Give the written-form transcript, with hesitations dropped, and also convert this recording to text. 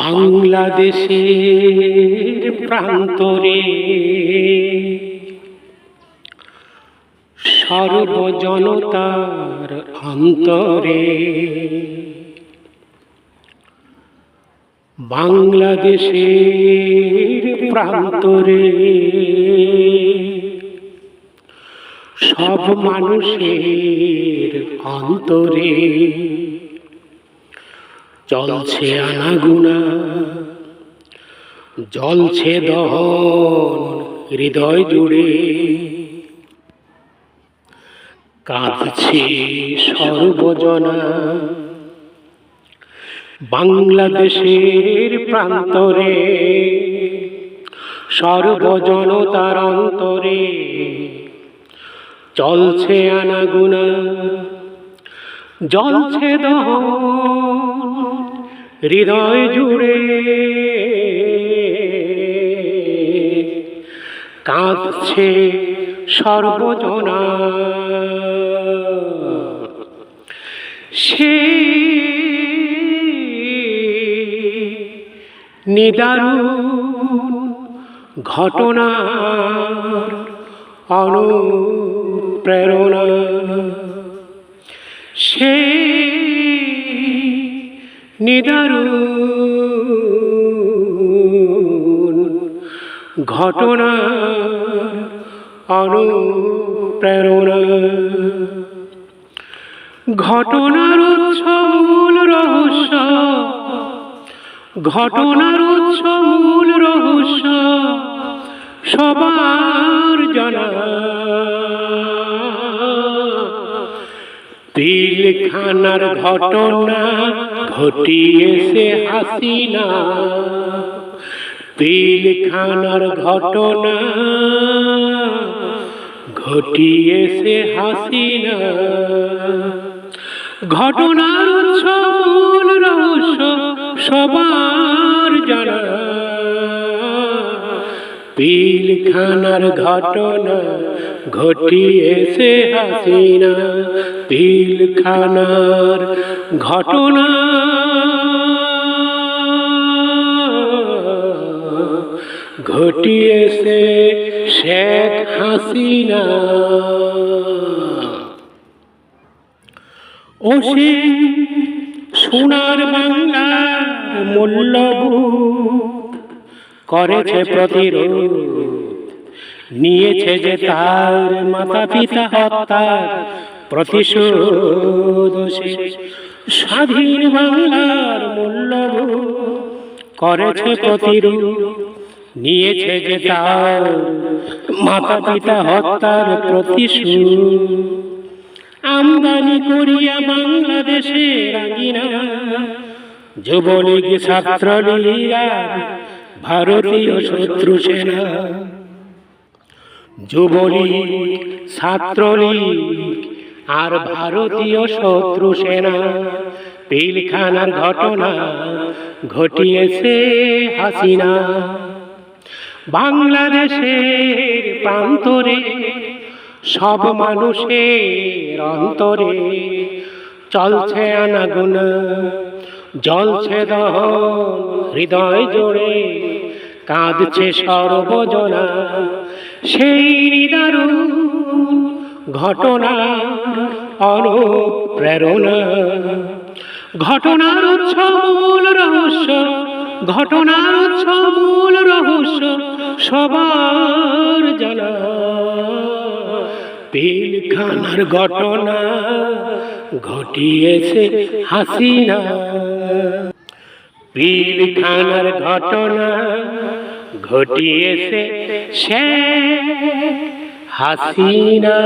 বাংলাদেশের প্রান্তরে সর্বজনতার অন্তরে বাংলাদেশের প্রান্তরে সব মানুষের অন্তরে চলছে আনাগুনা, জ্বলছে দহন হৃদয় জুড়ে, কাঁদছে সর্বজনা। বাংলাদেশের প্রান্তরে সর্বজনতার অন্তরে চলছে আনাগুনা, জ্বলছে দহন হৃদয় জুড়ে, কাঁদছে সর্বজনা। সে নিদারুণ ঘটনার অনুপ্রেরণা, সে নিদারুণ ঘটনার অনুপ্রেরণা। ঘটনার উৎস মূল রহস্য, ঘটনার উৎস মূল রহস্য সবার জানা। পিলখানার ঘটনা ঘটিয়েছে হাসিনা, পিলখানার ঘটনা ঘটিয়েছে হাসিনা। ঘটনার উৎস মূল রহস্য সবার জানা। পিলখানার ঘটনা ঘটিয়েছে হাসিনা, পিলখানার ঘটনা ঘটিয়েছে শেখ হাসিনা। ও সে সোনার বাংলার মূল্যবোধ করেছে প্রতিরোধ, নিয়েছে যে তার মাতা পিতা হত্যার প্রতিশোধ। স্বাধীন বাংলার মূল্যবোধ করেছে প্রতিরোধ, নিয়েছে যে তার মাতা পিতা হত্যার প্রতিশোধ। আমদানি করিয়া বাংলাদেশে রাঙিনা যুবলীগ ছাত্রলীগ ভারতীয় শত্রু সেনা। যুবলীগ ছাত্রলীগ আর ভারতীয় শত্রু সেনা পিলখানার ঘটনা ঘটিয়েছে হাসিনা। বাংলাদেশের প্রান্তরে সব মানুষের অন্তরে চলছে আনাগুনা, জ্বলছে দহন হৃদয় জোড়ে, কাঁদছে সর্বজনা। সেই নিদারুণ ঘটনার অনুপ্রেরণা। ঘটনার উৎস মূল রহস্য, ঘটনার উৎস মূল রহস্য সবার জানা। পিলখানার ঘটনা ঘটিয়েছে হাসিনা, পিলখানার ঘটনা ঘটিয়েছে শেখ হাসিনা।